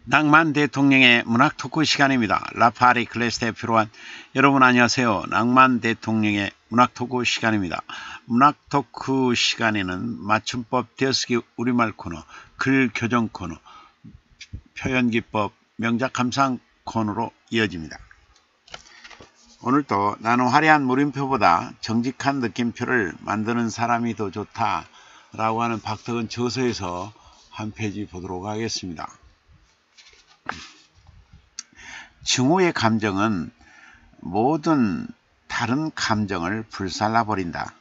낭만 대통령의 문학 토크 시간입니다. 라파리 클래스에 필요한 여러분 안녕하세요. 낭만 대통령의 문학 토크 시간입니다. 문학 토크 시간에는 맞춤법 띄어쓰기 우리말 코너, 글 교정 코너, 표현 기법, 명작 감상 코너로 이어집니다. 오늘도 나는 화려한 물음표보다 정직한 느낌표를 만드는 사람이 더 좋다라고 하는 박덕은 저서에서 한 페이지 보도록 하겠습니다. 증오의 감정은 모든 다른 감정을 불살라버린다.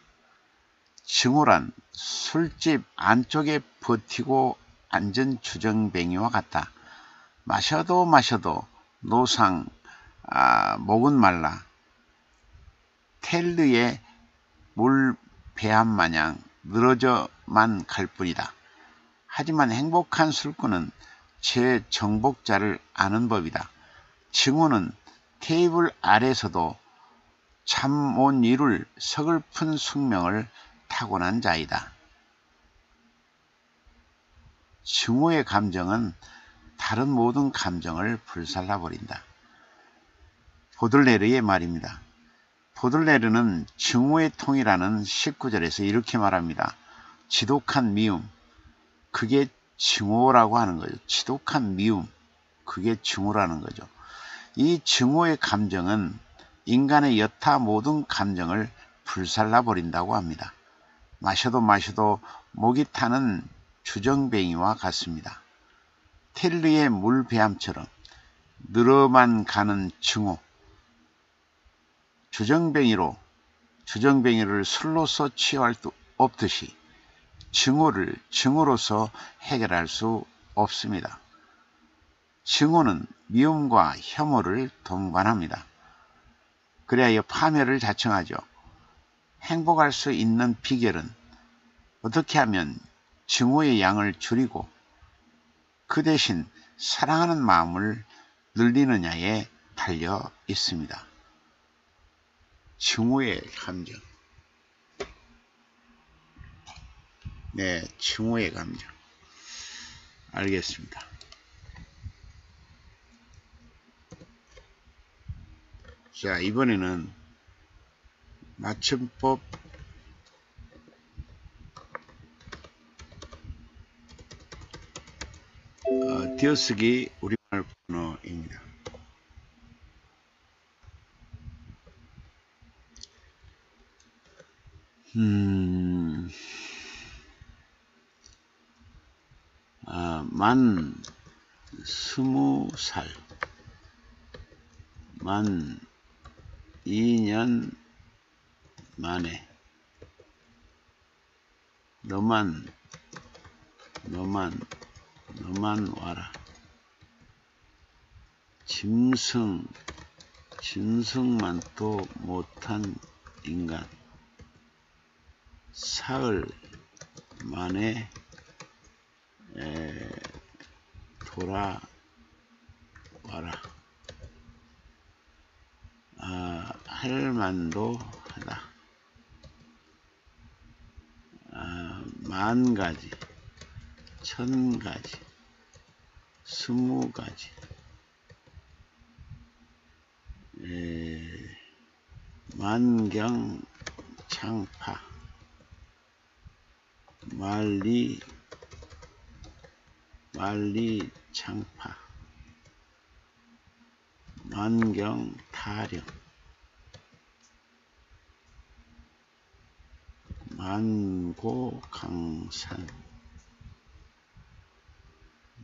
증오란 술집 안쪽에 버티고 앉은 주정뱅이와 같다. 마셔도 노상, 목은 말라 텔르의 물 배합 마냥 늘어져만 갈 뿐이다. 하지만 행복한 술꾼은 제 정복자를 아는 법이다. 증오는 테이블 아래서도 참 못 이룰 서글픈 숙명을 타고난 자이다. 증오의 감정은 다른 모든 감정을 불살라버린다. 보들레르의 말입니다. 보들레르는 증오의 통이라는 19절에서 이렇게 말합니다. 지독한 미움, 그게 증오라고 하는 거죠. 지독한 미움, 그게 증오라는 거죠. 이 증오의 감정은 인간의 여타 모든 감정을 불살라버린다고 합니다. 마셔도 목이 타는 주정뱅이와 같습니다. 텔르의 물배암처럼 늘어만 가는 증오, 주정뱅이를 술로서 치유할 수 없듯이 증오를 증오로서 해결할 수 없습니다. 증오는 미움과 혐오를 동반합니다. 그래야 파멸을 자청하죠. 행복할 수 있는 비결은 어떻게 하면 증오의 양을 줄이고 그 대신 사랑하는 마음을 늘리느냐에 달려 있습니다. 증오의 감정. 네, 증오의 감정. 알겠습니다. 자, 이번에는 맞춤법 띄어쓰기 우리말 코너입니다. 만 20살, 만 2년 만에 너만 와라. 짐승만도 못한 인간. 사흘 만에 돌아와라. 할만도 하다. 만 가지, 천 가지, 20가지. 만경창파, 만리창파, 만경타령,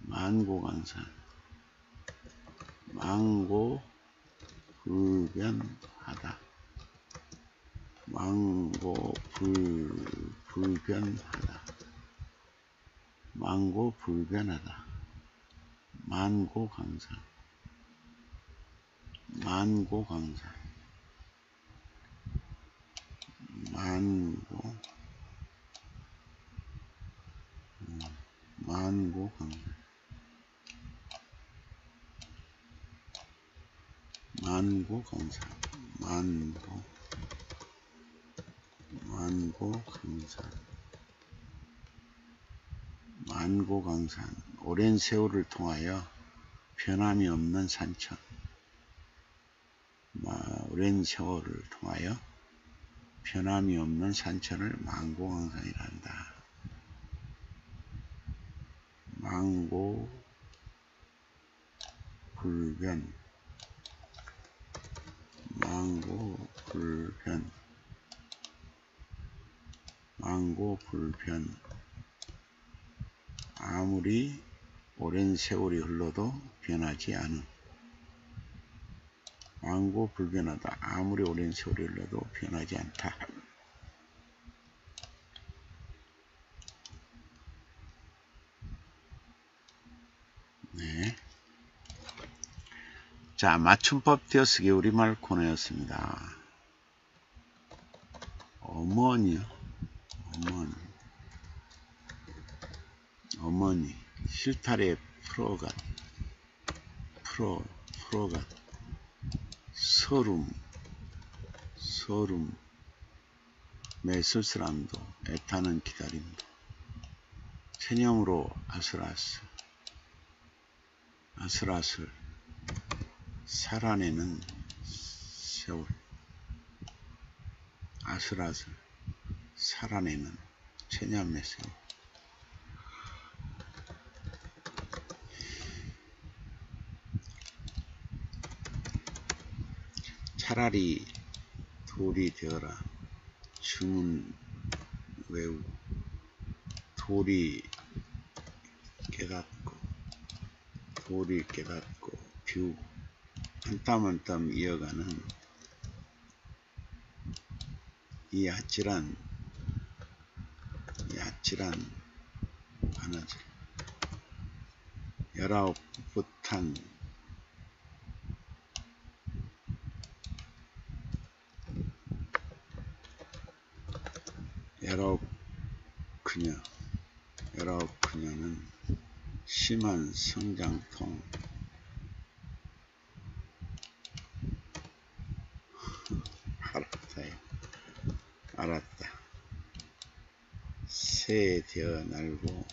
만고강산, 망고불변하다, 망고불변하다, 만고강산, 만고강산, 만고강산. 오랜 세월을 통하여 변함이 없는 산천, 오랜 세월을 통하여 변함이 없는 산천을 망고강산이라 한다. 망고 불변, 망고 불변, 망고 불변. 아무리 오랜 세월이 흘러도 변하지 않은, 망고 불변하다. 아무리 오랜 세월이 흘러도 변하지 않다. 네. 자, 맞춤법 띄어쓰기 우리말 코너였습니다. 어머니요. 어머니. 실타래 풀어갓. 풀어갓. 서름. 매쓸쓸함도 애타는 기다림도. 체념으로 아슬아슬. 살아내는 세월. 아슬아슬 살아내는 체념의 세월. 차라리 돌이 되어라. 주문 외우고 돌이 깨닫고 비우고 한 땀 한 땀 이어가는 이 아찔한 바느질. 19풋한 그녀는 심한 성장통. 알았다. 새 되어 날고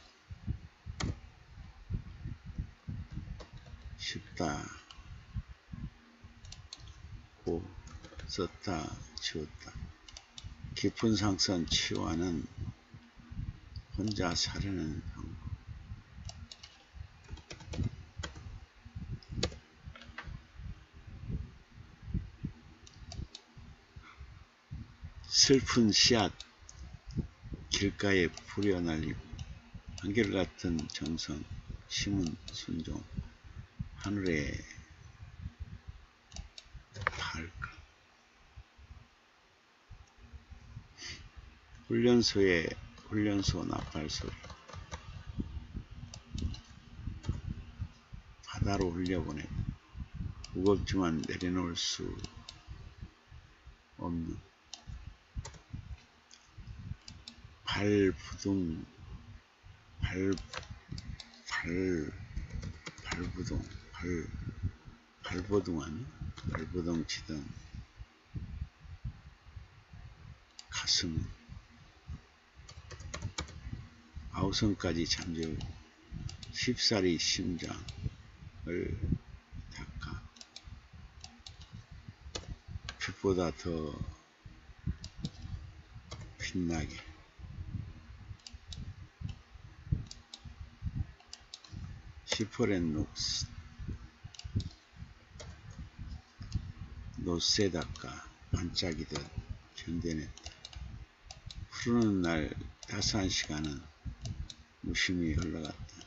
싶다. 고 썼다 지웠다. 깊은 상선 치유하는 혼자 사려는 방법. 슬픈 씨앗 길가에 뿌려 날리고 한결같은 정성 심은 순종 하늘에 닿을까. 훈련소 나팔소리. 바다로 흘려보내고 무겁지만 내려놓을 수 없는 발버둥 치던 가슴은 아우성까지 잠재우고 쉽사리 심장을 닦아 빛보다 더 빛나게 시퍼렛 노쇠 닦아 반짝이듯 견뎌냈다. 푸르는 날 따스한 시간은 무심히 흘러갔다.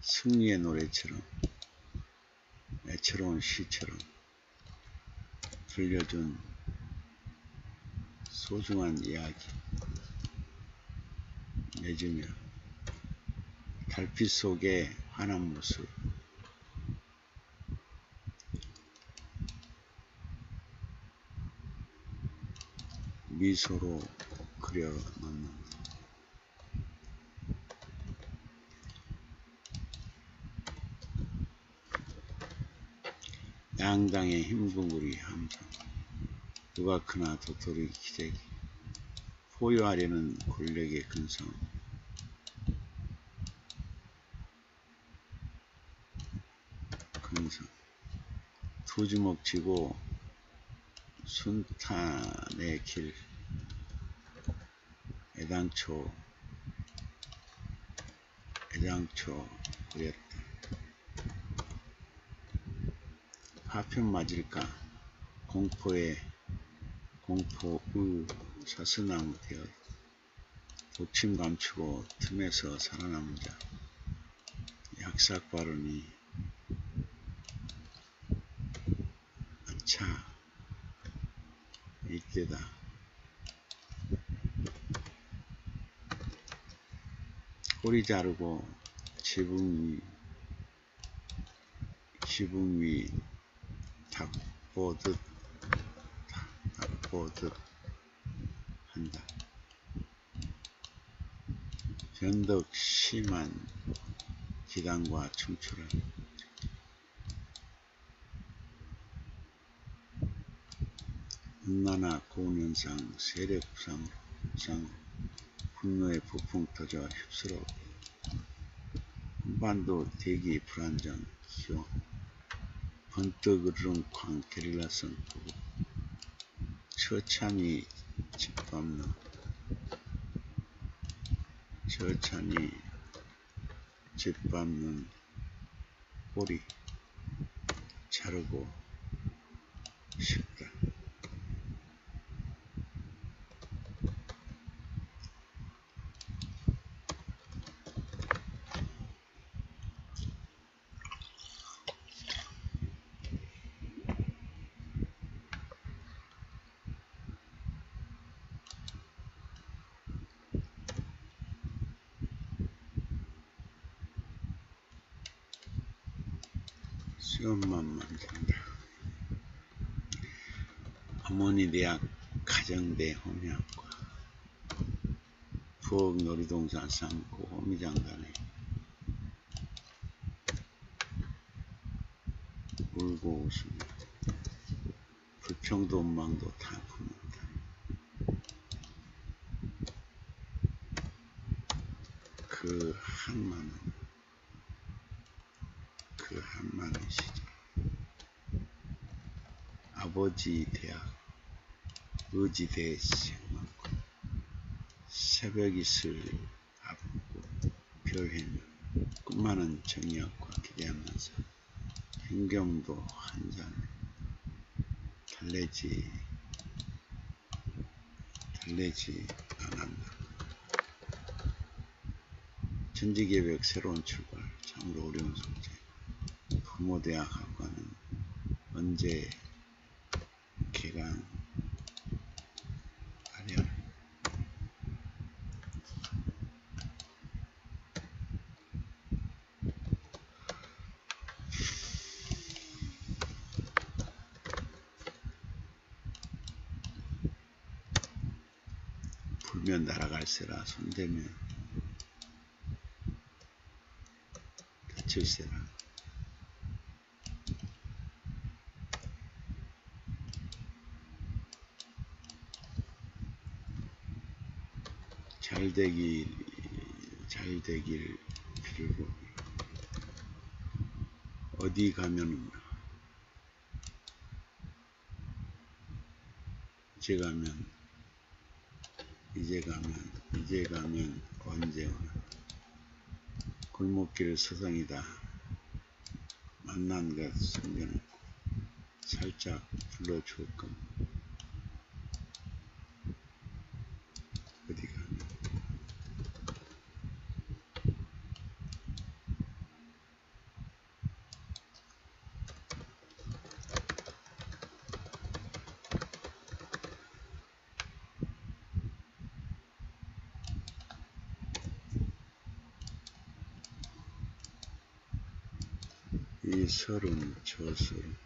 승리의 노래처럼 애처로운 시처럼 들려준 소중한 이야기 맺으며 달빛 속의 환한 모습 미소로 그려 넣는다. 양당의 힘둥구리 함성 누가 크나 도토리 기재기 포효하려는 권력의 근성 놀이동산 두 주먹 쥐고 순탄의 길 애당초 그랬다. 파편 맞을까 공포의 사슬나무 되어 독침 감추고 틈에서 살아남은 자 약삭 발언이 아차 이때다. 꼬리 자르고 지붕 위 닭보듯 한다. 변덕 심한 기단과 춤추라. 음란화 고운현상 세력 부상으로 분노의 부풍 터져 휩쓸어 한반도 대기 불안정 기온 번뜩 으르렁쾅 게릴라성 보고 처참히 짓밟는 꼬리 자르고 싶다. 시험만 만든다. 어머니 대학 가정대 호미학과 부엌 놀이동산 상고 호미장단에 울고 웃으며 불평도 원망도 다 품는다. 그 한많은 시절 아버지 대학 의지대생 많고 새벽 이슬 앞고 별해며 꿈많은 정의학과 기대하면서 행경도 한잔 달래지 않았나. 전지계획 새로운 출발 참으로 어려운 숙제. 부모대학 학과는 언제 개강하랴. 불면 날아갈세라 손대면 다칠세라. 잘되길 빌고 어디 가면 이제 가면 언제 오나. 골목길 서성이다. 만난 것 숨겨놓고 살짝 불러줄 겁니다. 어디 가면 이 설은 저 설은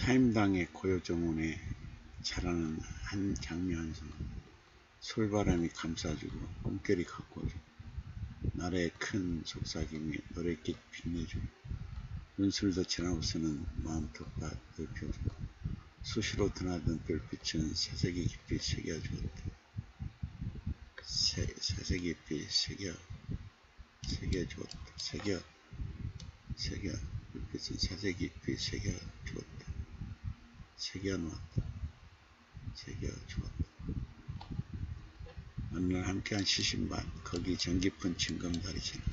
사임당의 고요정원에 자라는 한 장미한송, 솔바람이 감싸주고 꿈결이 가꿔주고 나라의 큰 속삭임이 노랫깃 빛내주고 눈술도 지나고 쓰는 마음톱밭 넓혀주고 수시로 드나든 별빛은 사색이 깊이 새겨주었다. 사색이 깊이 새겨주었다. 별빛은 사색이 깊이 새겨주었다. 새겨놓았다. 새겨주었다. 어느 날 함께한 시신밭, 거기 정깊은 징검다리처럼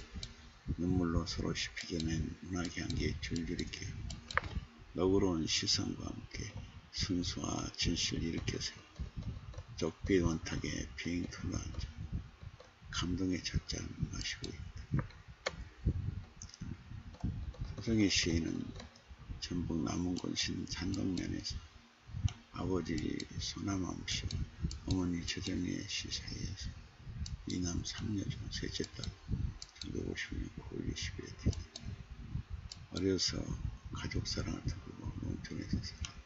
눈물로 서로 씹히겨낸 문학의 향기에 줄줄이 깨어 너그러운 시선과 함께 순수와 진실을 일으켜서 쪽빛 원탁에 빙 둘러앉아 감동의 찻잔 마시고 있다. 소정의 시인은 전북 남원군 산동면에서 아버지 소나마음씨, 어머니 최정의 씨 사이에서 이남 3녀 중 셋째 딸 1950년 9월 20일에 태어났다. 어려서 가족 사랑을 두고 농촌에서 살았다.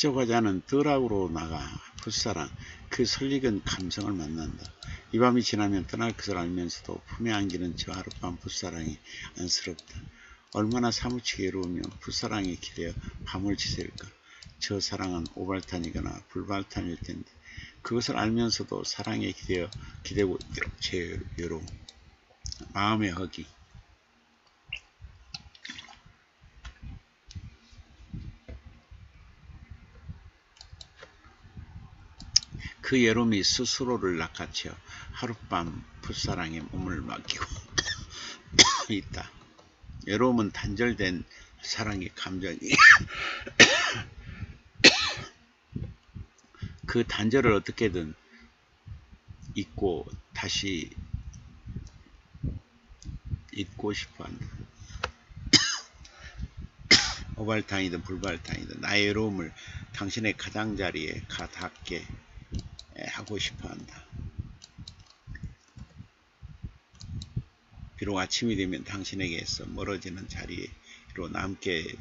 희조가자는 덜하우로 나가 풋사랑 그 설익은 감성을 만난다. 이 밤이 지나면 떠날 것을 알면서도 품에 안기는 저 하룻밤 풋사랑이 안쓰럽다. 얼마나 사무치게 외로우면 풋사랑에 기대어 밤을 지새울까. 저 사랑은 오발탄이거나 불발탄일 텐데 그것을 알면서도 사랑에 기대고 있도록 제 외로움, 마음의 허기. 그 외로움이 스스로를 낚아채어 하룻밤 풋사랑에 몸을 맡기고 있다. 외로움은 단절된 사랑의 감정이 그 단절을 어떻게든 잊고 다시 잊고 싶어한다. 오발탄이든 불발탄이든 나의 외로움을 당신의 가장자리에 닿게 하고 싶어한다. 비록 아침이 되면 당신에게서 멀어지는 자리로 남게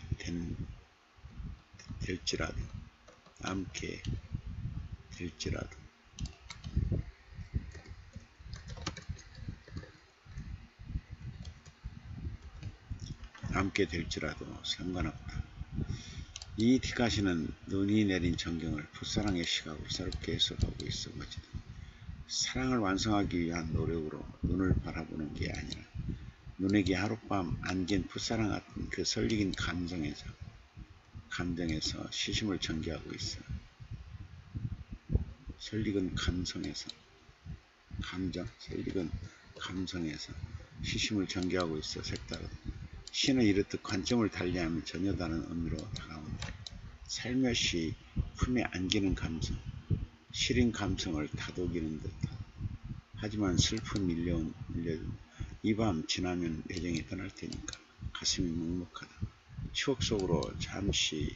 될지라도 상관없다. 이 디카시는 눈이 내린 전경을 풋사랑의 시각으로 새롭게 해석하고 있어 보지다. 사랑을 완성하기 위한 노력으로 눈을 바라보는 게 아니라 눈에게 하룻밤 안긴 풋사랑 같은 그 설익은 감정에서 시심을 전개하고 있어. 설익은 감성에서 시심을 전개하고 있어. 색다르다. 시는 이렇듯 관점을 달리하면 전혀 다른 의미로 다가온다. 살며시 품에 안기는 감성, 시린 감성을 다독이는 듯하다. 하지만 슬픔 밀려든 이 밤 지나면 애정이 떠날 테니까 가슴이 먹먹하다. 추억 속으로 잠시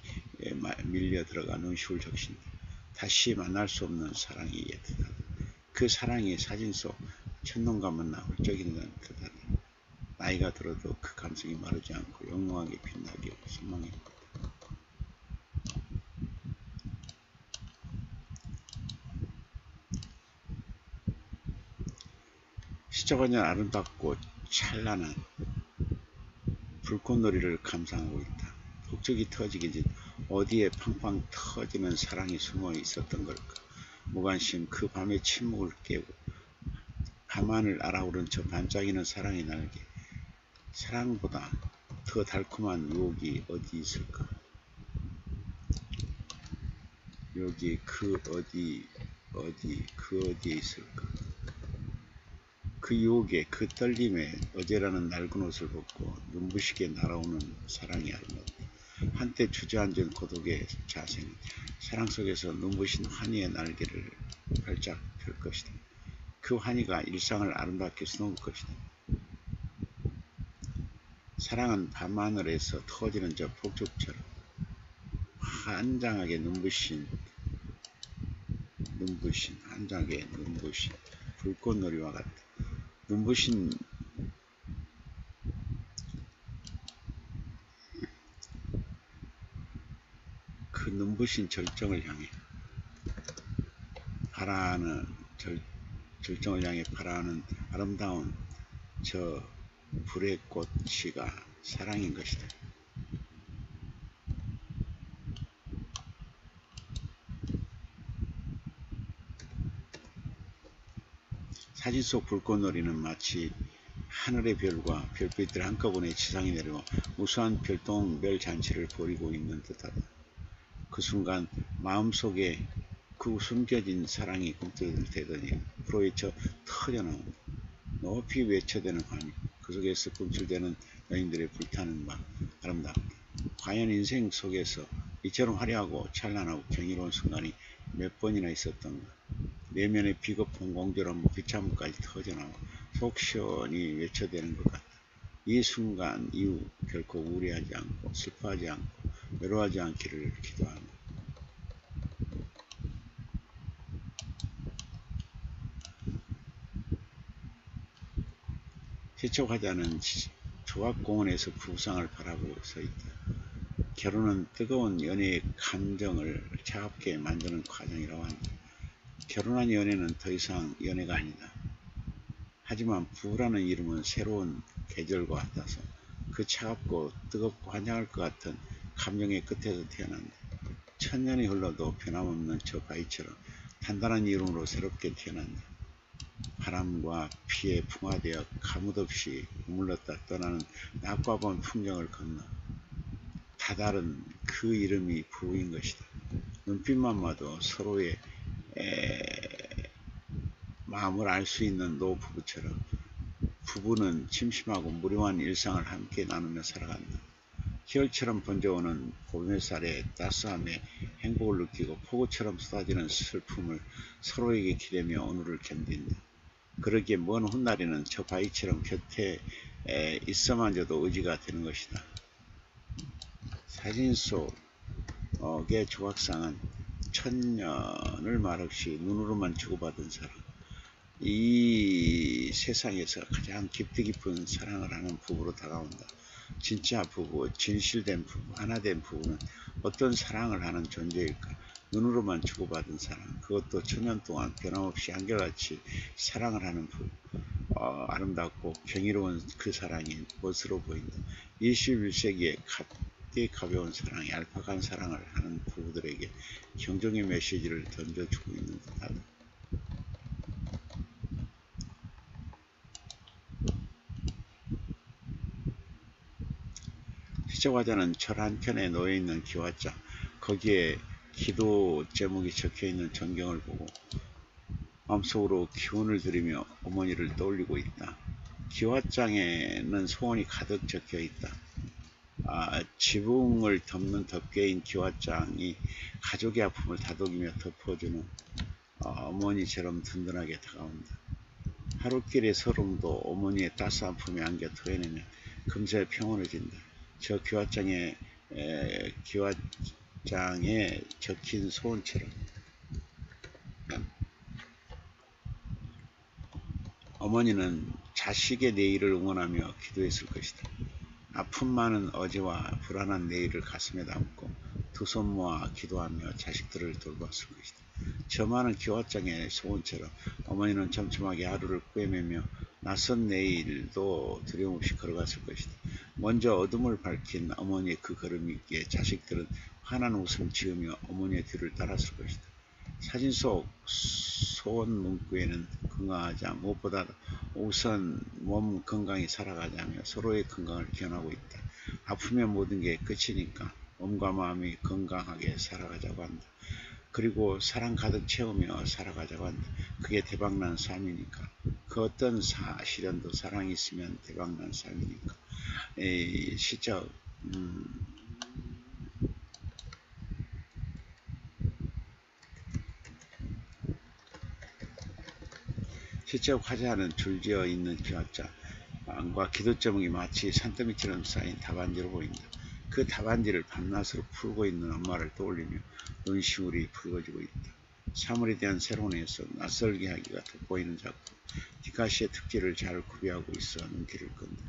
밀려 들어가 눈시울 적신다. 다시 만날 수 없는 사랑이 애틋하다. 그 사랑이 사진 속 첫눈과 만나 훌쩍이는 듯하다. 나이가 들어도 그 감성이 마르지 않고 영롱하게 빛나게 소망해 본다. 시적은 아름답고 찬란한 불꽃놀이를 감상하고 있다. 폭죽이 터지기 전 어디에 팡팡 터지는 사랑이 숨어 있었던 걸까? 무관심 그 밤의 침묵을 깨고 밤하늘 알아오른 저 반짝이는 사랑의 날개. 사랑보다 더 달콤한 유혹이 어디 있을까? 여기 그 어디에 있을까? 그 유혹에 그 떨림에 어제라는 낡은 옷을 벗고 눈부시게 날아오는 사랑이 아름답다. 한때 주저앉은 고독의 자세는 사랑 속에서 눈부신 환희의 날개를 활짝 펼 것이다. 그 환희가 일상을 아름답게 수놓을 것이다. 사랑은 밤하늘에서 터지는 저 폭죽처럼 한장하게 눈부신 불꽃놀이와 같다. 그 눈부신 절정을 향해 바라는 아름다운 저 불의 꽃이가 사랑인 것이다. 사진 속 불꽃놀이는 마치 하늘의 별과 별빛들이 한꺼번에 지상에 내려 무수한 별똥별잔치를 벌이고 있는 듯하다. 그 순간 마음속에 그 숨겨진 사랑이 꿈틀대더니 불어헤쳐 터져나온다. 높이 외쳐대는 환희, 그 속에서 꿈틀대는 여인들의 불타는 밤, 아름답다. 과연 인생 속에서 이처럼 화려하고 찬란하고 경이로운 순간이 몇 번이나 있었던가. 내면의 비겁한 공조란 비참까지 터져나와 속 시원히 외쳐대는 것 같다. 이 순간 이후 결코 우울해하지 않고 슬퍼하지 않고 외로워하지 않기를 기도한다. 세척하자는 조각공원에서 부부상을 바라보고 서 있다. 결혼은 뜨거운 연애의 감정을 차갑게 만드는 과정이라고 한다. 결혼한 연애는 더 이상 연애가 아니다. 하지만 부부라는 이름은 새로운 계절과 같아서 그 차갑고 뜨겁고 환장할 것 같은 감정의 끝에서 태어난다. 천년이 흘러도 변함없는 저 바위처럼 단단한 이름으로 새롭게 태어난다. 바람과 피에 풍화되어 가뭇없이 머물렀다 떠나는 낮과 밤 풍경을 건너 다다른 그 이름이 부부인 것이다. 눈빛만 봐도 서로의 마음을 알 수 있는 노부부처럼 부부는 심심하고 무료한 일상을 함께 나누며 살아간다. 희열처럼 번져오는 봄 햇살에 따스함에 행복을 느끼고 폭우처럼 쏟아지는 슬픔을 서로에게 기대며 오늘을 견딘다. 그러기에 먼 훗날에는 저 바위처럼 곁에 있어만져도 의지가 되는 것이다. 사진 속의 조각상은 천년을 말없이 눈으로만 주고받은 사랑, 이 세상에서 가장 깊이 깊은 사랑을 하는 부부로 다가온다. 진짜 부부, 진실된 부부, 하나된 부부는 어떤 사랑을 하는 존재일까? 눈으로만 주고받은 사랑, 그것도 천년 동안 변함없이 한결같이 사랑을 하는 부부. 아름답고 경이로운 그 사랑이 멋으로 보인다. 21세기에 값이 가벼운 사랑, 얄팍한 사랑을 하는 부부들에게 경종의 메시지를 던져주고 있는 듯하다. 시적화자는 절 한켠에 놓여있는 기와장, 거기에 기도 제목이 적혀있는 전경을 보고 마음속으로 기운을 들이며 어머니를 떠올리고 있다. 기와장에는 소원이 가득 적혀있다. 지붕을 덮는 덮개인 기와장이 가족의 아픔을 다독이며 덮어주는 어머니처럼 든든하게 다가온다. 하루길의 서름도 어머니의 따스한 품에 안겨 토해내면 금세 평온해진다. 저 기와장에 적힌 소원처럼 어머니는 자식의 내일을 응원하며 기도했을 것이다. 아픔 많은 어제와 불안한 내일을 가슴에 담고 두 손 모아 기도하며 자식들을 돌봤을 것이다. 저 많은 기와장의 소원처럼 어머니는 촘촘하게 하루를 꿰매며 낯선 내일도 두려움 없이 걸어갔을 것이다. 먼저 어둠을 밝힌 어머니의 그 걸음이기에 자식들은 환한 웃음 지으며 어머니의 뒤를 따랐을 것이다. 사진 속 소원 문구에는 건강하자, 무엇보다 우선 몸 건강히 살아가자며 서로의 건강을 기원하고 있다. 아프면 모든 게 끝이니까 몸과 마음이 건강하게 살아가자고 한다. 그리고 사랑 가득 채우며 살아가자고 한다. 그게 대박난 삶이니까. 그 어떤 시련도 사랑이 있으면 대박난 삶이니까. 시적 시적 화자는 줄지어 있는 기와장과 기도 제목이 마치 산더미처럼 쌓인 답안지로 보인다. 그 답안지를 밤낮으로 풀고 있는 엄마를 떠올리며 눈시울이 붉어지고 있다. 사물에 대한 새로운 해석, 낯설게 하기가 돋보이는 작품. 디카시의 특질을 잘 구비하고 있어 눈길을 끈다.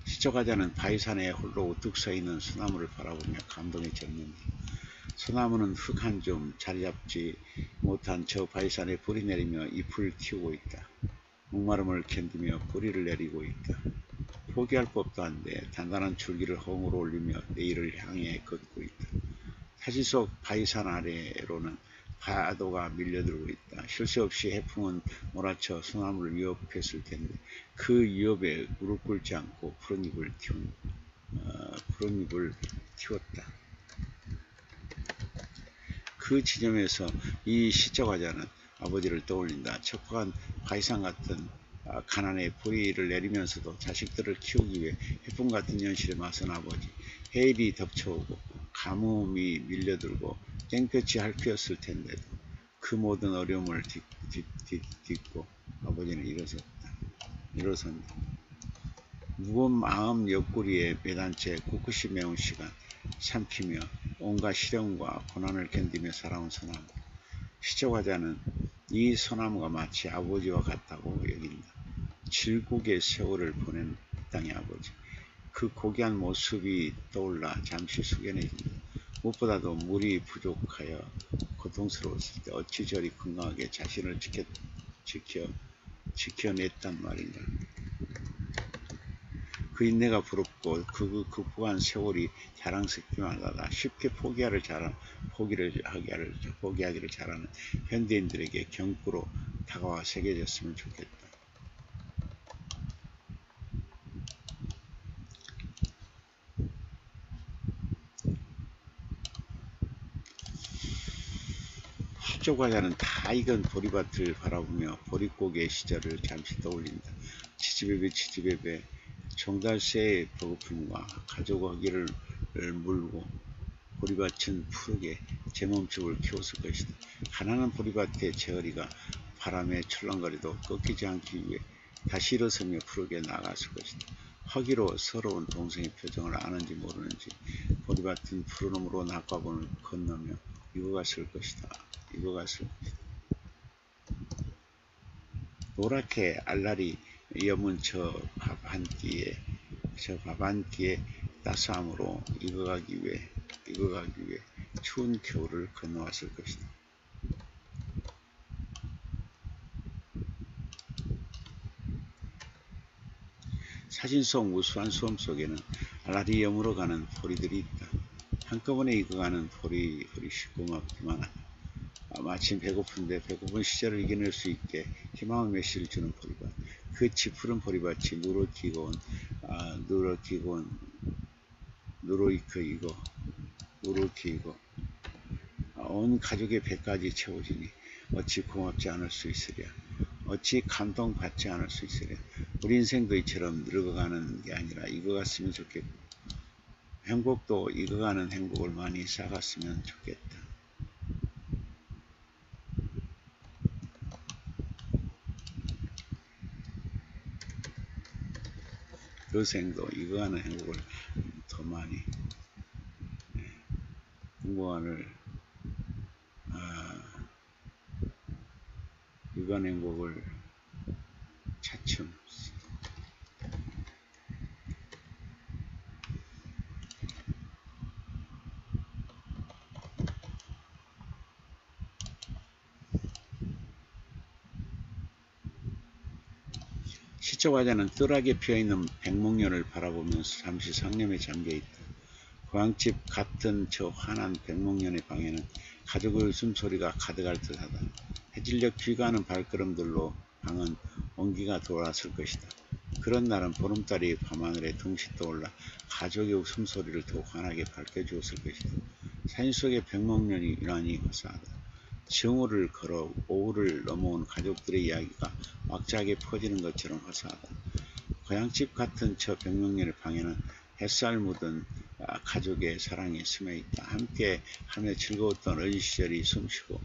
시적화자는 바위산에 홀로 우뚝 서 있는 소나무를 바라보며 감동에 젖는다. 소나무는 흙 한 줌 자리잡지 못한 저 바위산에 뿌리 내리며 잎을 키우고 있다. 목마름을 견디며 뿌리를 내리고 있다. 포기할 법도 한데 단단한 줄기를 허공으로 올리며 내일을 향해 걷고 있다. 사진 속 바위산 아래로는 파도가 밀려들고 있다. 쉴 새 없이 해풍은 몰아쳐 소나무를 위협했을 텐데 그 위협에 무릎 꿇지 않고 푸른 잎을 키웠다. 그 지점에서 이 시적화자는 아버지를 떠올린다. 척박한 바위산 같은 가난에 뿌리를 내리면서도 자식들을 키우기 위해 해풍 같은 현실에 맞선 아버지. 해일이 덮쳐오고 가뭄이 밀려들고 땡볕이 핥혔을 텐데도 그 모든 어려움을 딛고 아버지는 일어선다. 무거운 마음 옆구리에 매단 채 꿋꿋이 매운 시간 삼키며 온갖 시련과 고난을 견디며 살아온 소나무. 시적화자는 이 소나무가 마치 아버지와 같다고 여긴다. 질국의 세월을 보낸 땅의 아버지. 그 고귀한 모습이 떠올라 잠시 숙연해진다. 무엇보다도 물이 부족하여 고통스러웠을 때 어찌 저리 건강하게 자신을 지켜냈단 말인가. 그 인내가 부럽고 그 극복한 세월이 자랑스럽기만 하다. 쉽게 포기하기를 잘하는 현대인들에게 경구로 다가와 새겨졌으면 좋겠다. 10조 과자는 다 익은 보리밭을 바라보며 보릿고개 시절을 잠시 떠올린다. 치즈베베 치즈베베 종달새의 배고픔과 가족 어기를 물고 보리밭은 푸르게 제 몸집을 키웠을 것이다. 가난한 보리밭의 제어리가 바람에 철렁거리도 꺾이지 않기 위해 다시 일어서며 푸르게 나갔을 것이다. 허기로 서러운 동생의 표정을 아는지 모르는지 보리밭은 푸르름으로 낙과본을 건너며 익어갔을 것이다. 익어갔을 것이다. 노랗게 알알이 여문 저 밥 한 끼에 따스함으로 익어가기 위해 추운 겨울을 건너왔을 것이다. 사진 속 우수한 수험 속에는 알알이 여물어가는 보리들이 있다. 한꺼번에 익어가는 보리 쉽고 먹기만 하다. 마침 배고픈데 배고픈 시절을 이겨낼 수 있게 희망의 메시를 주는 보리밭. 그 지푸른 보리밭이 누렇게 익어 온 가족의 배까지 채워지니 어찌 고맙지 않을 수 있으랴. 어찌 감동받지 않을 수 있으랴. 우리 인생도 이처럼 늙어가는 게 아니라 익어갔으면 좋겠고 행복도 익어가는 행복을 많이 쌓았으면 좋겠다. 그 생도 익어가는 행복을 더 많이 공부원을 익어가는 행복을 차츰 시초과자는 뜰하게 피어있는 백목련을 바라보면서 잠시 상념에 잠겨있다. 고향집 같은 저 환한 백목련의 방에는 가족의 웃음소리가 가득할 듯하다. 해질녘 귀가하는 발걸음들로 방은 온기가 돌았을 것이다. 그런 날은 보름달이 밤하늘에 둥시 떠올라 가족의 웃음소리를 더욱 환하게 밝혀주었을 것이다. 사진 속의 백목련이 유난히 화사하다. 정오를 걸어 오후를 넘어온 가족들의 이야기가 막자하게 퍼지는 것처럼 화사하다. 고향집 같은 저 백목련의 방에는 햇살 묻은 가족의 사랑이 스며있다. 함께 하며 즐거웠던 어린 시절이 숨쉬고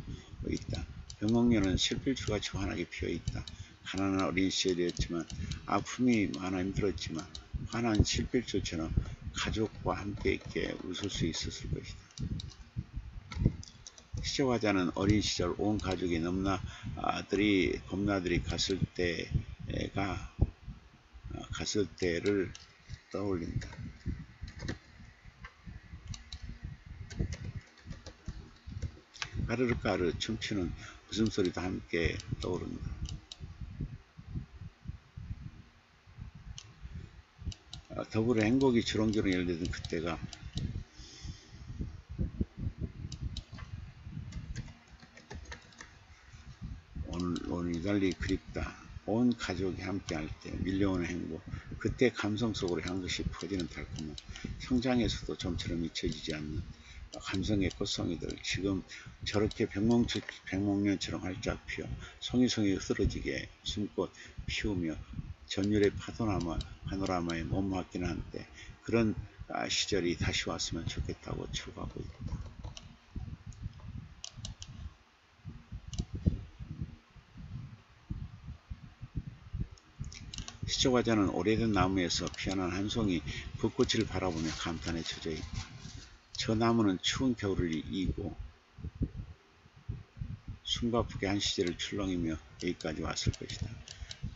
있다. 백목련은 실필주같이 환하게 피어있다. 가난한 어린 시절이었지만 아픔이 많아 힘들었지만 환한 실필주처럼 가족과 함께 있게 웃을 수 있었을 것이다. 시초과자는 어린 시절 온 가족이 범나들이 갔을 때를 떠올린다. 까르르까르 춤추는 웃음소리도 함께 떠오른다. 더불어 행복이 주렁주렁 열리던 그때가 오늘 달리 그립다. 온 가족이 함께할 때 밀려오는 행복, 그때 감성 속으로 향긋이 퍼지는 달콤함, 성장에서도 좀처럼 잊혀지지 않는 감성의 꽃송이들, 지금 저렇게 백목련처럼 활짝 피어 송이송이 흐드러지게 숨꽃 피우며 전율의 파노라마에 몸맡기는 한때 그런 시절이 다시 왔으면 좋겠다고 추구하고 있다. 시초과자는 오래된 나무에서 피어난 한 송이 벚꽃을 바라보며 감탄에 젖어 있다. 저 나무는 추운 겨울을 이기고 숨가쁘게 한 시절을 출렁이며 여기까지 왔을 것이다.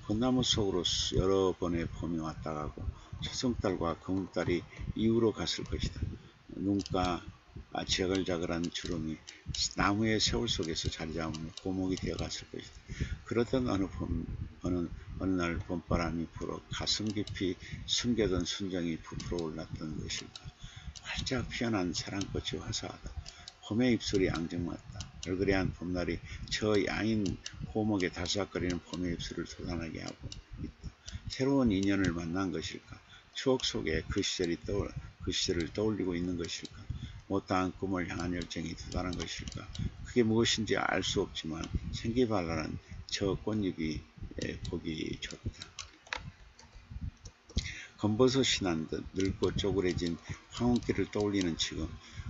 벚나무 속으로 여러 번의 봄이 왔다 가고 초승달과 거뭇달이 이후로 갔을 것이다. 눈가 자글자글한 주름이 나무의 세월 속에서 자리 잡으며 고목이 되어갔을 것이다. 그러던 어느 날 봄바람이 불어 가슴 깊이 숨겨둔 순정이 부풀어 올랐던 것일까. 활짝 피어난 사랑꽃이 화사하다. 봄의 입술이 앙증맞다. 얼그레한 봄날이 저 야인 호목에 다스락거리는 봄의 입술을 돋아나게 하고 있다. 새로운 인연을 만난 것일까. 추억 속에 그 시절을 떠올리고 있는 것일까. 못다한 꿈을 향한 열정이 대단한 것일까. 그게 무엇인지 알 수 없지만 생기발랄한 저 꽃잎이 보기 좋다. 검버섯이 난 듯 늙고 쪼그레진 황혼길을 떠올리는 지금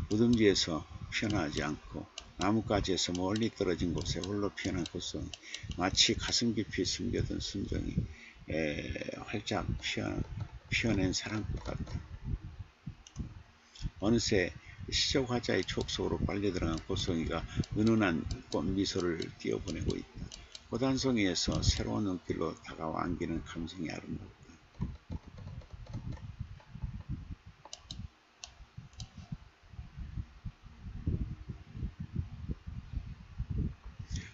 무덤지에서 피어나지 않고 나뭇가지에서 멀리 떨어진 곳에 홀로 피어난 꽃송이, 마치 가슴 깊이 숨겨둔 순정이 활짝 피어낸 사랑꽃 같다. 어느새 시적화자의 추억 속으로 빨려 들어간 꽃송이가 은은한 꽃미소를 띄워보내고 있다. 꽃 한 송이에서 새로운 눈길로 다가와 안기는 감성이 아름답다.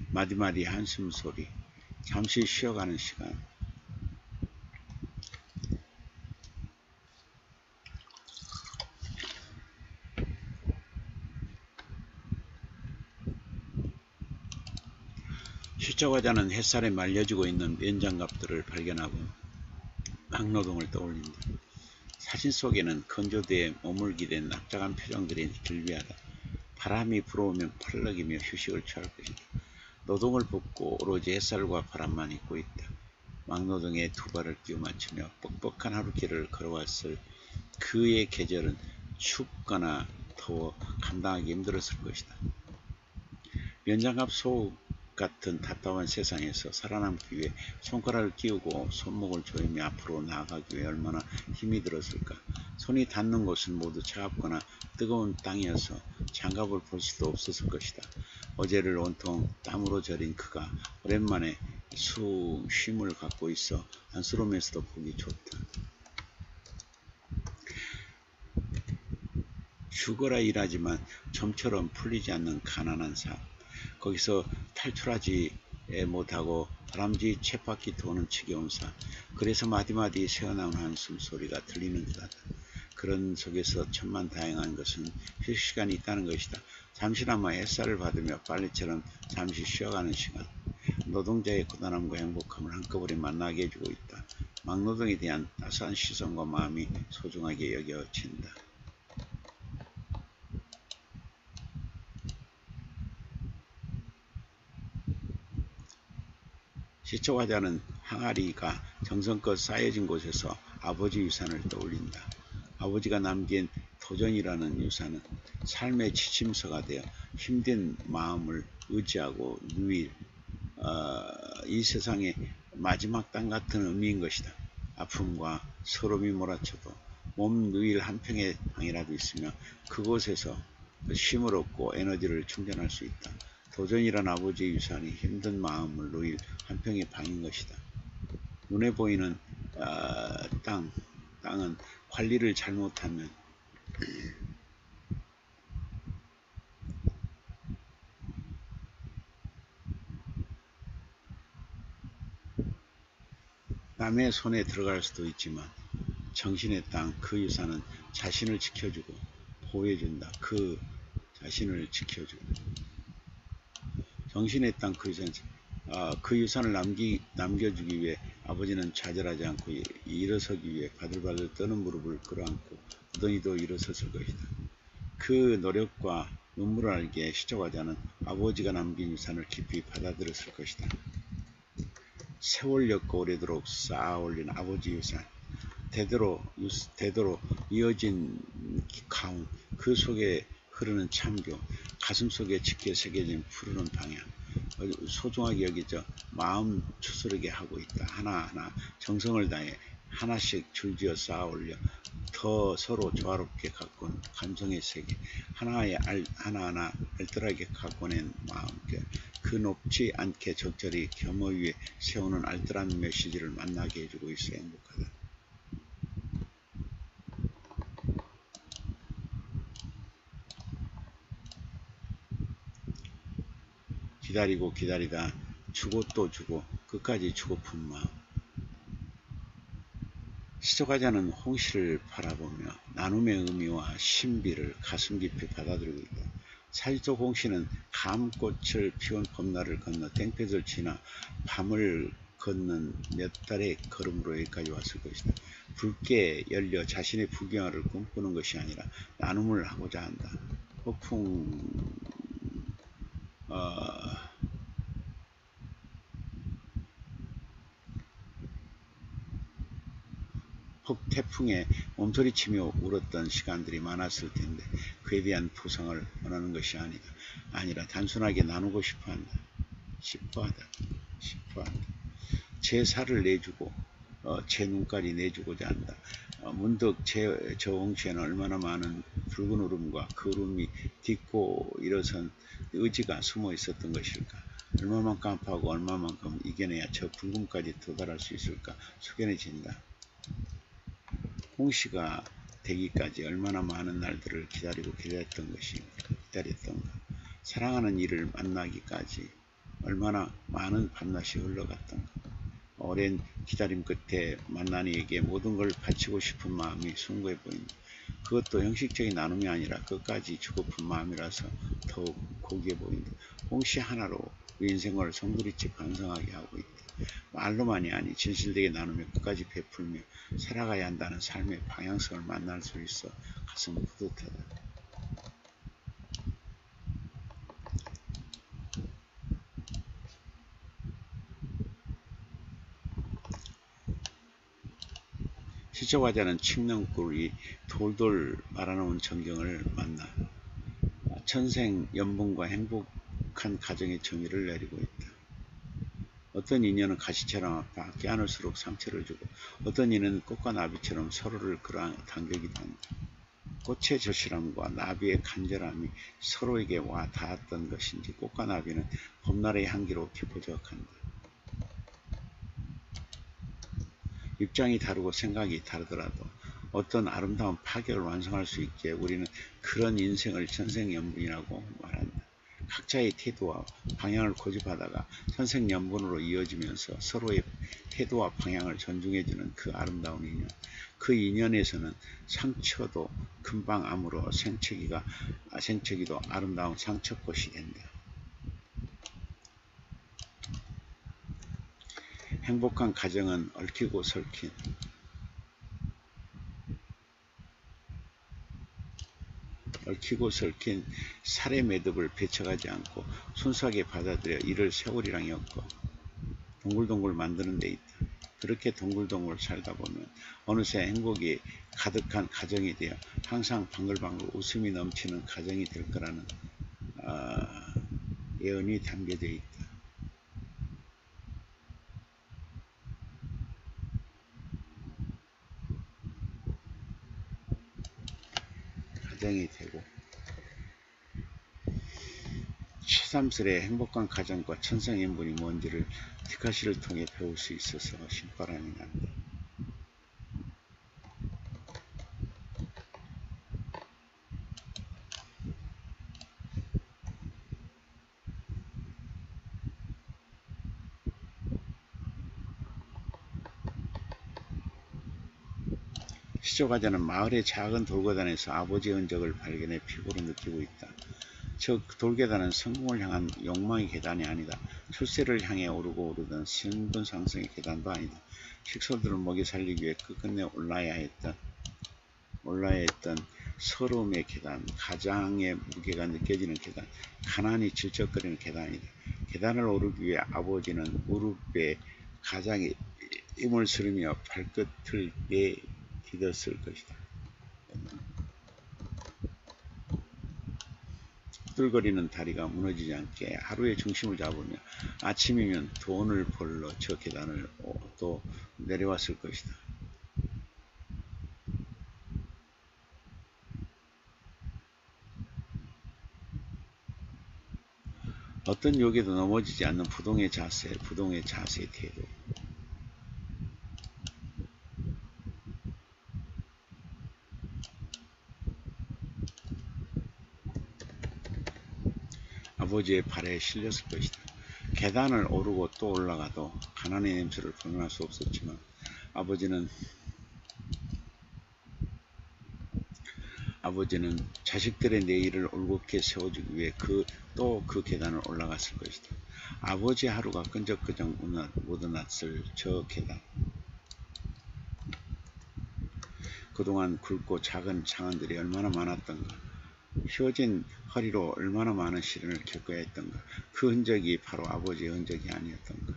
마디마디 한숨소리, 잠시 쉬어가는 시간. 시적화자는 햇살에 말려지고 있는 면장갑들을 발견하고 막노동을 떠올린다. 사진 속에는 건조대에 머물기된 납작한 표정들이 길비하다. 바람이 불어오면 펄럭이며 휴식을 취할 것이다. 노동을 벗고 오로지 햇살과 바람만 입고 있다. 막노동에 두 발을 끼워 맞추며 뻑뻑한 하루길을 걸어왔을 그의 계절은 춥거나 더워 감당하기 힘들었을 것이다. 면장갑 속 같은 답답한 세상에서 살아남기 위해 손가락을 끼우고 손목을 조이며 앞으로 나아가기 위해 얼마나 힘이 들었을까. 손이 닿는 곳은 모두 차갑거나 뜨거운 땅이어서 장갑을 볼 수도 없었을 것이다. 어제를 온통 땀으로 절인 그가 오랜만에 쉼을 갖고 있어 안쓰러우면서도 보기 좋다. 죽어라 일하지만 좀처럼 풀리지 않는 가난한 삶. 거기서 탈출하지 못하고 다람쥐 쳇바퀴 도는 지겨운 삶. 그래서 마디마디 새어나온 한숨 소리가 들리는 듯하다. 그런 속에서 천만다행한 것은 휴식시간이 있다는 것이다. 잠시나마 햇살을 받으며 빨래처럼 잠시 쉬어가는 시간. 노동자의 고단함과 행복함을 한꺼번에 만나게 해주고 있다. 막노동에 대한 따스한 시선과 마음이 소중하게 여겨진다. 시적화자는 항아리가 정성껏 쌓여진 곳에서 아버지 유산을 떠올린다. 아버지가 남긴 도전이라는 유산은 삶의 지침서가 되어 힘든 마음을 의지하고 누일 이 세상의 마지막 땅 같은 의미인 것이다. 아픔과 서름이 몰아쳐도 몸 누일 한평의 방이라도 있으며 그곳에서 쉼을 얻고 에너지를 충전할 수 있다. 도전이란 아버지의 유산이 힘든 마음을 누일 한평의 방인 것이다. 눈에 보이는 땅은 관리를 잘못하면 남의 손에 들어갈 수도 있지만 정신의 땅 그 유산은 자신을 지켜주고 보호해준다. 그 자신을 지켜주고 정신의 땅 그 유산을 남겨주기 위해 아버지는 좌절하지 않고 일어서기 위해 바들바들 떠는 무릎을 끌어안고 어머니도 일어섰을 것이다. 그 노력과 눈물을 알기에 시적화자는 아버지가 남긴 유산을 깊이 받아들였을 것이다. 세월녘 오래도록 쌓아올린 아버지 유산, 대대로 이어진 가훈, 그 속에 흐르는 참교, 가슴속에 짙게 새겨진 푸르른 방향, 소중하게 여기져 마음 추스르게 하고 있다. 하나하나 정성을 다해 하나씩 줄지어 쌓아올려 더 서로 조화롭게 가꾼 감성의 세계, 하나하나 알뜰하게 가꿔낸 마음결, 그 높지 않게 적절히 겸허 위에 세우는 알뜰한 메시지를 만나게 해주고 있어 행복하다. 기다리고 기다리다 주고 또 주고 끝까지 주고픈 마음. 시적화자는 홍시를 바라보며 나눔의 의미와 신비를 가슴 깊이 받아들이고 있다. 사실적 홍시는 감꽃을 피운 봄날을 건너 땡볕을 지나 밤을 걷는 몇 달의 걸음으로 여기까지 왔을 것이다. 붉게 열려 자신의 부귀영화를 꿈꾸는 것이 아니라 나눔을 하고자 한다. 태풍에 몸소리치며 울었던 시간들이 많았을 텐데 그에 대한 보상을 원하는 것이 아니라 단순하게 나누고 싶어한다. 제 살을 내주고 제 눈깔이 내주고자 한다. 문득 저 옹치에는 얼마나 많은 붉은 울음과 그 울음이 딛고 일어선 의지가 숨어 있었던 것일까. 얼마만큼 깜빡하고 얼마만큼 이겨내야 저 붉음까지 도달할 수 있을까 숙연해진다. 홍씨가 되기까지 얼마나 많은 날들을 기다렸던가. 사랑하는 이를 만나기까지 얼마나 많은 밤낮이 흘러갔던가. 오랜 기다림 끝에 만난 이에게 모든 걸 바치고 싶은 마음이 숭고해 보인다. 그것도 형식적인 나눔이 아니라 끝까지 주고픈 마음이라서 더욱 고귀해 보인다. 홍씨 하나로 우리 인생을 송두리째 반성하게 하고 있다. 말로만이 아니 진실되게 나누며 끝까지 베풀며 살아가야 한다는 삶의 방향성을 만날 수 있어 가슴 뿌듯하다. 시적화자는 칡령꿀이 돌돌 말아놓은 전경을 만나 천생연분과 행복한 가정의 정의를 내리고 있다. 어떤 인연은 가시처럼 아파 깨안을수록 상처를 주고 어떤 이는 꽃과 나비처럼 서로를 끌어당기기도 한다. 꽃의 절실함과 나비의 간절함이 서로에게 와 닿았던 것인지 꽃과 나비는 봄날의 향기로 깊어져간다. 입장이 다르고 생각이 다르더라도 어떤 아름다운 파격을 완성할 수 있게 우리는 그런 인생을 천생연분이라고 말한다. 각자의 태도와 방향을 고집하다가 천생연분으로 이어지면서 서로의 태도와 방향을 존중해주는 그 아름다운 인연. 그 인연에서는 상처도 금방 아물어 생채기도 아름다운 상처꽃이 된다. 행복한 가정은 얽히고 설킨 살의 매듭을 배척하지 않고 순수하게 받아들여 이를 세월이랑 엮어 동글동글 만드는 데 있다. 그렇게 동글동글 살다 보면 어느새 행복이 가득한 가정이 되어 항상 방글방글 웃음이 넘치는 가정이 될 거라는 예언이 담겨져 있다. 가정이 되고 새삼스레 행복한 가정과 천생연분이 뭔지를 티카시를 통해 배울 수 있어서 신바람이 난다. 시조과자는 마을의 작은 돌계단에서 아버지의 흔적을 발견해 피부로 느끼고 있다. 저 돌계단은 성공을 향한 욕망의 계단이 아니다. 출세를 향해 오르던 신분 상승의 계단도 아니다. 식솔들을 먹여 살리기 위해 끝끝내 올라야 했던 서러움의 계단, 가장의 무게가 느껴지는 계단, 가난이 질적거리는 계단이다. 계단을 오르기 위해 아버지는 무릎에 가장의 힘을 실으며 발끝을 내딛었을 것이다. 후들거리는 다리가 무너지지 않게 하루의 중심을 잡으며 아침이면 돈을 벌러 저 계단을 또 내려왔을 것이다. 어떤 욕에도 넘어지지 않는 부동의 자세, 태도. 아버지의 발에 실렸을 것이다. 계단을 오르고 또 올라가도 가난의 냄새를 벗어날 수 없었지만 아버지는 자식들의 내일을 올곧게 세워주기 위해 또 그 계단을 올라갔을 것이다. 아버지의 하루가 끈적끈적 묻어났을 저 계단. 그동안 굵고 작은 상흔들이 얼마나 많았던가. 휘어진 허리로 얼마나 많은 시련을 겪어야 했던가. 그 흔적이 바로 아버지의 흔적이 아니었던가.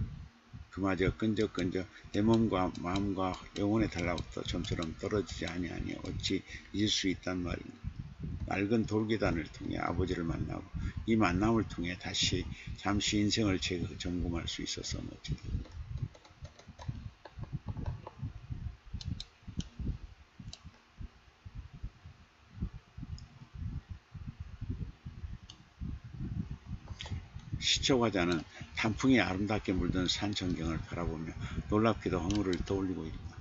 그마저 끈적끈적 내 몸과 마음과 영혼에 달라붙어 좀처럼 떨어지지 아니하니 어찌 잊을 수 있단 말인가. 낡은 돌계단을 통해 아버지를 만나고 이 만남을 통해 다시 잠시 인생을 재점검할 수 있어서 멋지다. 시초과자는 단풍이 아름답게 물든 산 전경을 바라보며 놀랍게도 허물을 떠올리고 있다.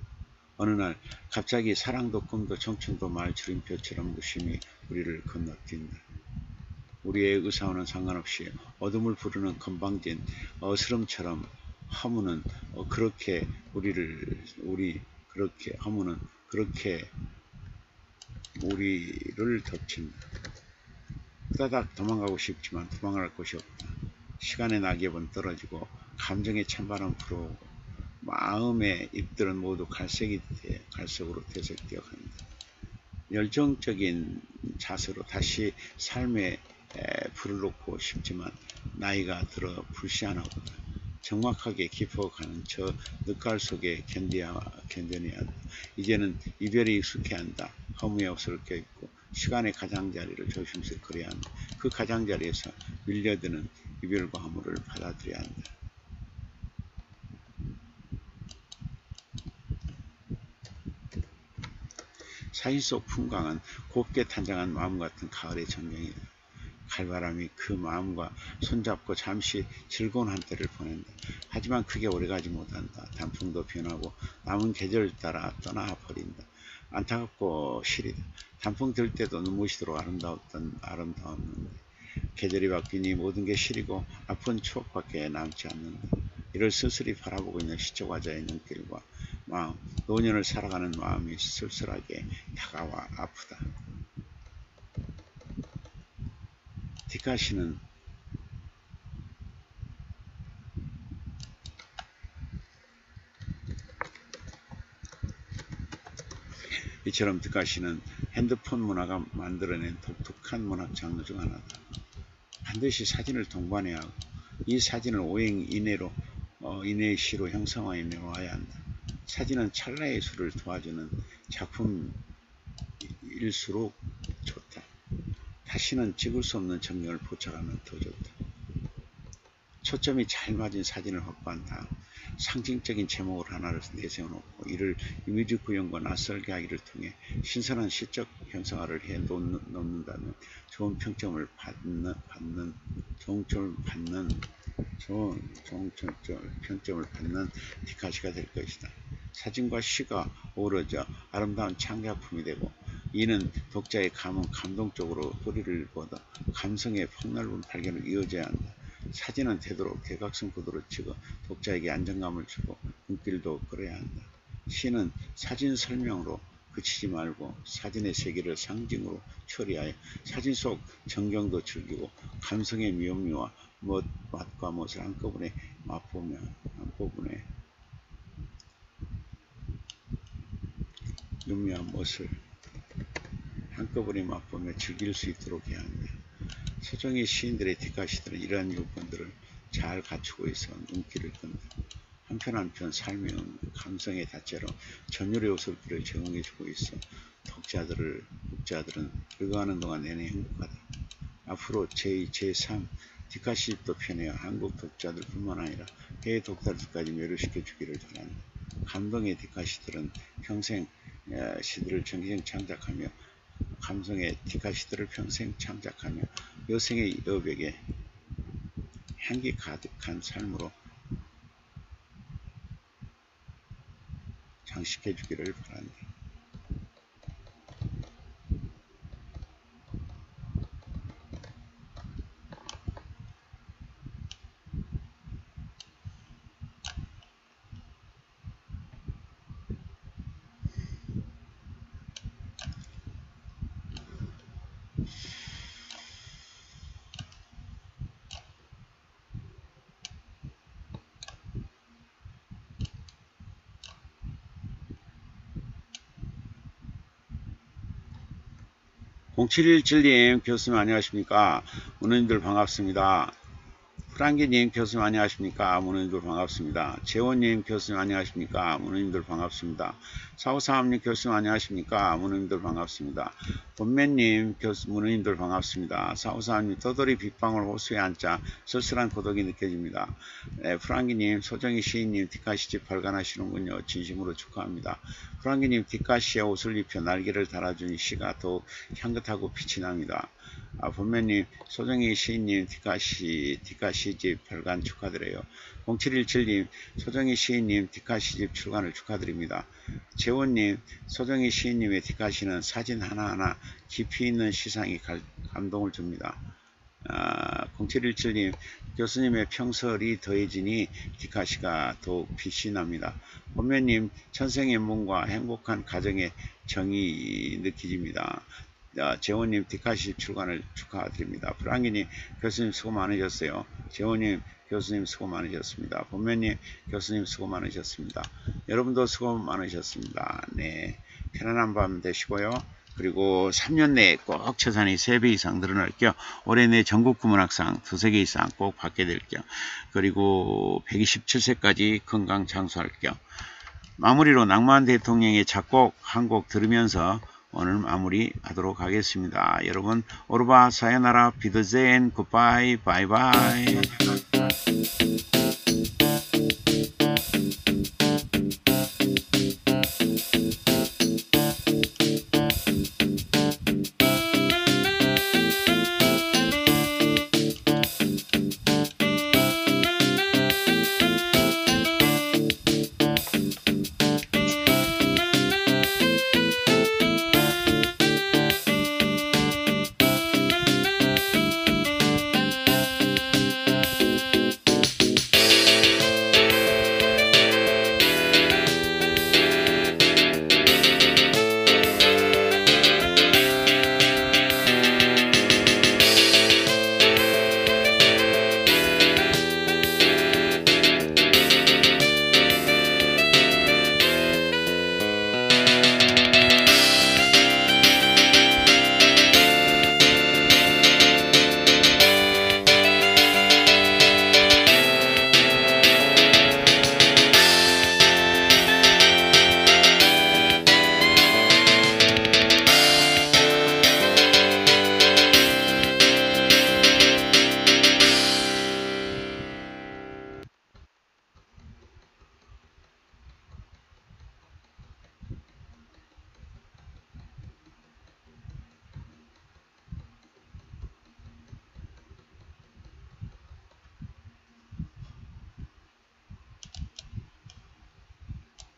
어느 날 갑자기 사랑도 꿈도 청춘도 말주림표처럼 무심히 우리를 건너뛴다. 우리의 의사와는 상관없이 어둠을 부르는 건방진 어스름처럼 허무는 그렇게 우리를 덮친다. 후다닥 도망가고 싶지만 도망갈 곳이 없다. 시간의 낙엽은 떨어지고 감정의 찬바람 불어오고 마음의 잎들은 모두 갈색으로 퇴색되어 간다. 열정적인 자세로 다시 삶에 불을 놓고 싶지만 나이가 들어 불시하나보다. 정확하게 깊어가는 저 늦가을 속에 견뎌내야 한다. 이제는 이별이 익숙해 한다. 허무에 옷을 껴입고 시간의 가장자리를 조심스레 그려야 한다. 그 가장자리에서 밀려드는 이별과 허무를 받아들여야 한다. 사진 속 풍광은 곱게 탄장한 마음 같은 가을의 전경이다. 칼바람이 그 마음과 손잡고 잠시 즐거운 한때를 보낸다. 하지만 크게 오래가지 못한다. 단풍도 변하고 남은 계절 따라 떠나버린다. 안타깝고 시리다. 단풍 들 때도 눈부시도록 아름다웠는데 계절이 바뀌니 모든 게 시리고 아픈 추억밖에 남지 않는다. 이를 스스리 바라보고 있는 시초과자의 눈길과 마음, 노년을 살아가는 마음이 쓸쓸하게 다가와 아프다. 디카시는 이처럼 디카시는 핸드폰 문화가 만들어낸 독특한 문학 장르 중 하나다. 반드시 사진을 동반해야 하고 이 사진을 오행 이내의 시로 형성하여 내놓아야 한다. 사진은 찰나의 수를 도와주는 작품일수록 좋다. 다시는 찍을 수 없는 전경을 포착하면 더 좋다. 초점이 잘 맞은 사진을 확보한 다음 상징적인 제목을 하나를 내세워놓고 이를 이미지 구현과 낯설게 하기를 통해 신선한 시적 형상화를 해 놓는다면 좋은 평점을 받는 디카시가 될 것이다. 사진과 시가 어우러져 아름다운 창작품이 되고 이는 독자의 감은 감동적으로 뿌리를 뻗어 감성의 폭넓은 발견을 이어져야 한다. 사진은 되도록 대각선 구도로 찍어 독자에게 안정감을 주고 눈길도 끌어야 한다. 시는 사진 설명으로 그치지 말고 사진의 세계를 상징으로 처리하여 사진 속 전경도 즐기고 감성의 묘미와 맛과 멋을 한꺼번에 맛보며 즐길 수 있도록 해야 한다. 서정의 시인들의 디카시들은 이러한 요건들을 잘 갖추고 있어 눈길을 끈다. 한편 삶의 감성의 다채로 전율의 웃음길을 제공해주고 있어 독자들은 읽어가는 동안 내내 행복하다. 앞으로 제2, 제3 디카시집도 펴내어 한국 독자들 뿐만 아니라 해외 독자들까지 매료시켜 주기를 바란다. 감동의 디카시들은 시들을 평생 창작하며 감성의 디카시들을 평생 창작하며 여생의 여백에 향기 가득한 삶으로 장식해 주기를 바란다. 0717님 교수님 안녕하십니까? 문호님들 반갑습니다. 프랑기님 교수님 안녕하십니까? 문호님들 반갑습니다. 재원님 교수님 안녕하십니까? 문호님들 반갑습니다. 사우사함님 교수님 안녕하십니까? 문호님들 반갑습니다. 본매님 교수 문호님들 반갑습니다. 사우사함님 떠돌이 빗방울 호수에 앉자 쓸쓸한 고독이 느껴집니다. 네, 프랑기님 소정희 시인님 디카시집 발간하시는군요. 진심으로 축하합니다. 프랑기님 디카시에 옷을 입혀 날개를 달아준 시가 더욱 향긋하고 빛이 납니다. 본매님 소정희 시인님 디카시집 발간 축하드려요. 0717님 소정희 시인님 디카시집 출간을 축하드립니다. 재원님 소정희 시인님의 디카시는 사진 하나하나 깊이 있는 시상이 감동을 줍니다. 0717님 교수님의 평설이 더해지니 디카시가 더욱 빛이 납니다. 본매님 천생의夢과 행복한 가정의 정이 느껴집니다. 재원님 디카시 출간을 축하드립니다. 프랑기님 교수님 수고 많으셨어요. 재원님 교수님 수고 많으셨습니다. 본매님 교수님 수고 많으셨습니다. 여러분도 수고 많으셨습니다. 네, 편안한 밤 되시고요. 그리고 3년 내에 꼭 처산이 3배 이상 늘어날 겸 올해 내 전국 구문학상 2~3개 이상 꼭 받게 될 겸 그리고 127세까지 건강 장수할 겸 마무리로 낭만 대통령의 작곡 한 곡 들으면서 오늘 마무리 하도록 하겠습니다. 여러분 오르바 사요나라 비드젠 굿바이 바이바이.